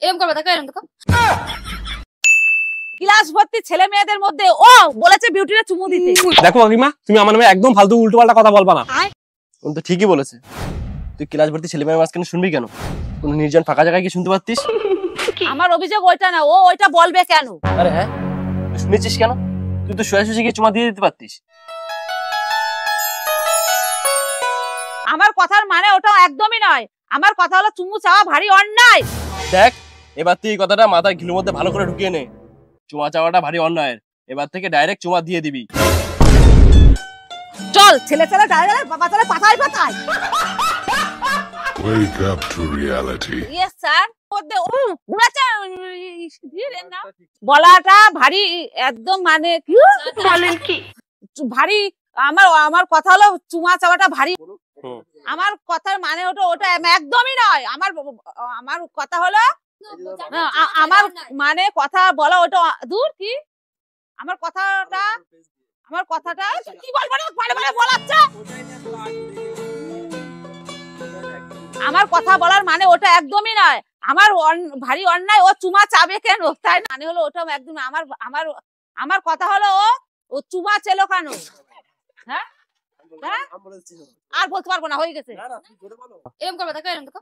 এরকম করবে দেখো, এরকম দেখো। ক্লাস ভর্তি ছেলে মেয়েদের মধ্যে ও বলেছে বিউটিরে চুমু দিতে। দেখো কাকিমা, তুমি আমার নামে একদম ফালতু উল্টোপাল্টা কথা বলবা না। ও তো ঠিকই বলেছে। তুই ক্লাস ভর্তি ছেলে মেয়ের মাঝখানে শুনবি কেন? কোনো নির্জন ফাঁকা জায়গায় কি শুনতে পারতিস? আমার অভিযোগ ওইটা না, ও ওইটা বলবে কেন? আরে হ্যাঁ, তুই শুনেছিস কেন? তুই তো শুয়ে শুয়ে গিয়ে চুমা দিয়ে দিতে পারতিস। আমার কথার মানে ওটা একদমই নয়। আমার কথা হলো চুমু চাওয়া ভারী অন্যায়। দেখ, এবার তুই এই কথাটা মাথার ঘিলুর মধ্যে ভালো করে ঢুকিয়ে নে। চুমা চাওয়াটা ভারী অন্যায়, এবার থেকে ডাইরেক্ট চুমা দিয়ে দিবি। চল, ছেলে ছেলে ডাইরেক্ট বাবা চলে পাতায় পাতায়। Wake up to reality. Yes sir. বলাটা ভারী একদম মানে কি বলেন কি ভারী। আমার আমার কথা হলো চুমা চাওয়াটা ভারী। আমার কথার মানে ওটা একদমই নয়। আমার আমার কথা হলো আমার মানে কথা বলা ওটা দূর কি। আমার কথাটা কি বলবো না, বারে বারে বলাচ্ছে। আমার কথা বলার মানে ওটা একদমই নয়। আমার ভারী অন্যায়। ও চুমা চাবে কেন? তাই মানে হলো ওটা একদম আমার আমার আমার কথা হলো ও চুমা চেলো কেন? হ্যাঁ, আর বলতে পারবো না, হয়ে গেছে। এরকম করবে দেখো, এরকম দেখো।